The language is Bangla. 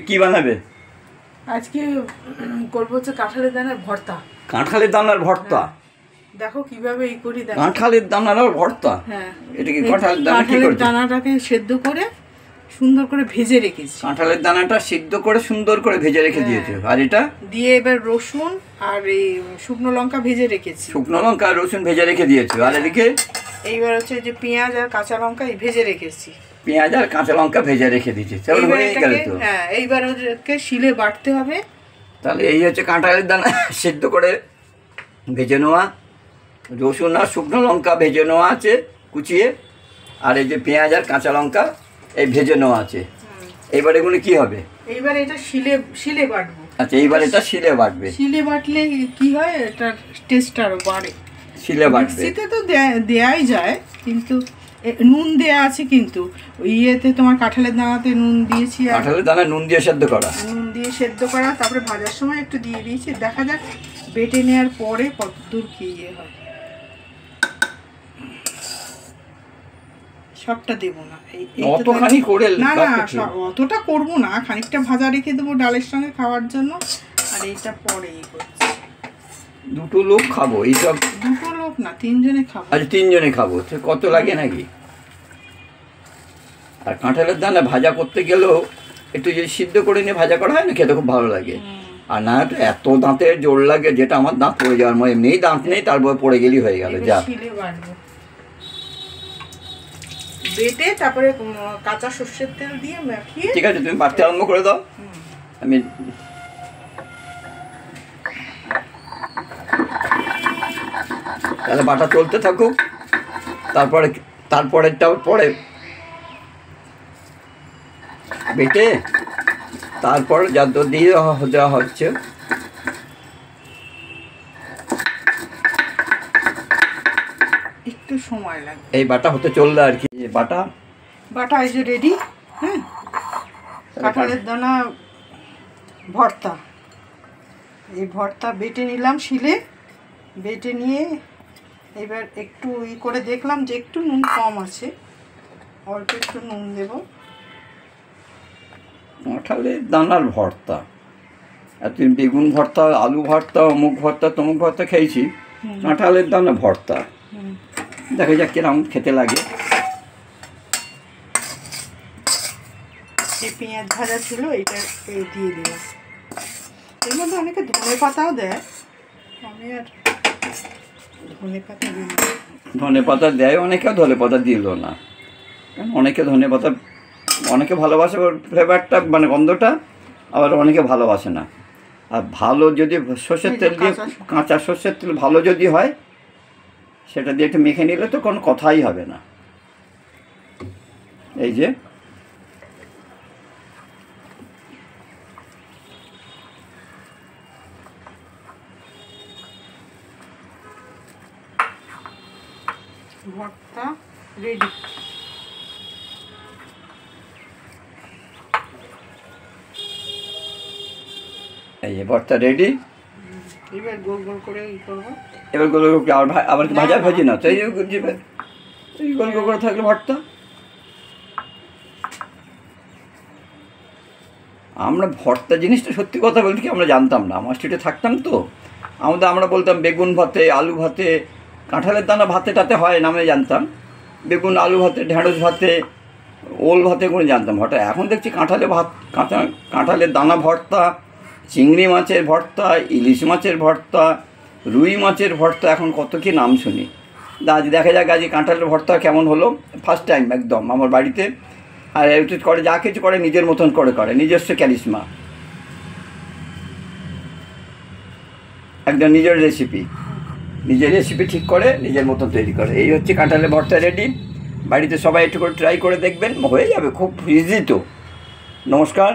কি বানাবে আজকে? করবো হচ্ছে কাঁঠালের দানার ভর্তা। কাঁঠালের দানার ভর্তা? দেখো কিভাবে এই করি। কাঁঠালের দানার ভর্তা? হ্যাঁ। এটা কি কাঁঠালের দানাটাকে সেদ্ধ করে সুন্দর করে ভেজে রেখেছি। কাঁঠালের দানাটা সিদ্ধ করে সুন্দর করে ভেজে রেখে দিয়েছে। আর এটা দিয়ে এবার রসুন আর এই শুকনো লঙ্কা ভেজে রেখেছি। শুকনো লঙ্কা আর রসুন ভেজে রেখে দিয়েছে। আর এদিকে এইবার হচ্ছে যে পেঁয়াজ আর কাঁচা লঙ্কা ভেজে রেখেছি। পেঁয়াজ আর কাঁচা লঙ্কা ভেজে রেখে দিয়েছে। হ্যাঁ, এইবার ওদেরকে শিলে বাটতে হবে। তাহলে এই হচ্ছে কাঁঠালের দানা সিদ্ধ করে ভেজে নেওয়া, রসুন আর শুকনো লঙ্কা ভেজে নেওয়া আছে কুচিয়ে, আর এই যে পেঁয়াজ আর কাঁচা লঙ্কা এই ভেজে নেওয়া আছে। এইবার এগুলো কি হবে? এইবার এটা শিলে বাটবো। আচ্ছা, এইবার এটা শিলে বাটবে। শিলে বাটলে কি হয়, এটার টেস্ট আরো বাড়ে। শিলে বাটবে। মিক্সিতে তো দেয়াই যায়, কিন্তু নুন দেয়া আছে। কিন্তু ইয়েতে তোমার কাঁঠালের দানাতে নুন দিয়েছি। কাঁঠালের দানা নুন দিয়ে সেদ্ধ করা? নুন দিয়ে সেদ্ধ করা, তারপরে ভাজার সময় একটু দিয়ে দিয়েছি। দেখা যাক বেটে নেওয়ার পরে কতদূর কি ইয়ে হয়। সবটা দেবো না, অতখানি করে না, অতটা করবো না। খানিকটা ভাজা রেখে দেবো ডালের সঙ্গে খাওয়ার জন্য। আর এইটা পরে করছি। দুটো লোক খাবো এইসব? দুটো লোক না, তিনজনে খাবো। আচ্ছা, তিনজনে খাবো। কত লাগে নাকি? আর কাঁঠালের দানা ভাজা করতে গেলেও একটু যদি সিদ্ধ করে নিয়ে ভাজা করা হয় না, খেতে খুব ভালো লাগে। আর না তো এত দাঁতের জোর লাগে, যেটা আমার দাঁত পড়ে যাওয়ার মতো। এমনিই দাঁত নেই, তারপরে পড়ে গেলেই হয়ে গেল। যা বেটে তারপরে কাঁচা সর্ষের তেল দিয়ে মাখিয়ে। ঠিক আছে, তুমি বাটতে আরম্ভ করে দাও। আমি তাহলে বাটা চলতে থাকুক। তারপরেরটাও পরে বেটে তারপর যা দিয়ে দেওয়া হচ্ছে। একটু সময় লাগবে এই বাটা হতে চললে আর কি। বাটা এই যে রেডি। হ্যাঁ, কাঁঠালের দানা ভর্তা। এই ভর্তা বেটে নিলাম শিলে। বেটে নিয়ে এবার একটু করে দেখলাম যে একটু নুন কম আছে, অল্প একটু নুন দেব। কাঁঠালের দানার ভর্তা। আর তুমি বেগুন ভর্তা, আলু ভর্তা, অমুক ভর্তা, তমুক ভর্তা খেয়েছি। কাঁঠালের দানা ভর্তা, দেখা যাক কিরকম খেতে লাগে। এই পেঁয়াজ ভাজা ছিল, এটা দিয়ে দিলাম। এর মধ্যে অনেকে ধনে পাতাও দেয়, আমি আর ধনে পাতা দিই না। ধনে পাতা দেয় অনেকে, ধনে পাতা দিল না। কারণ অনেকে ভালোবাসে ওর ফ্লেভারটা, মানে গন্ধটা, আবার অনেকে ভালোবাসে না। আর ভালো যদি সর্ষের তেল দিয়ে, কাঁচা সর্ষের তেল ভালো যদি হয়, সেটা দিয়ে একটু মেখে নিলে তো কোনো কথাই হবে না। এই যে ভর্তা রেডি। এই যে ভর্তা রেডি। এবার গোল গোল করে করবো। এবার গোল গোল করে আবার কি ভাজি না তো? এই গোল গোল করে থাকলে ভর্তা। আমরা ভর্তা জিনিসটা সত্যি কথা বলতে কি আমরা জানতাম না। আমার স্ট্রিটে থাকতাম তো, আমরা বলতাম বেগুন ভাতে, আলু ভাতে, কাঁঠালের দানা ভাতে টাতে হয় নামে জানতাম। বেগুন আলু ভাতে, ঢেঁড়স ভাতে, ওল ভাতে করে জানতাম। হঠাৎ এখন দেখছি কাঁঠালের দানা ভর্তা, চিংড়ি মাছের ভর্তা, ইলিশ মাছের ভর্তা, রুই মাছের ভর্তা, এখন কত কী নাম শুনি। আজ দেখা যাক আজ কাঁঠালের ভর্তা কেমন হলো। ফার্স্ট টাইম একদম আমার বাড়িতে। আর একটু করে যা কিছু করে নিজের মতন করে নিজস্ব ক্যারিশমা, একদম নিজের রেসিপি ঠিক করে নিজের মতন তৈরি করে। এই হচ্ছে কাঁঠালের ভর্তা রেডি। বাড়িতে সবাই একটু করে ট্রাই করে দেখবেন, হয়ে যাবে, খুব ইজি তো। নমস্কার।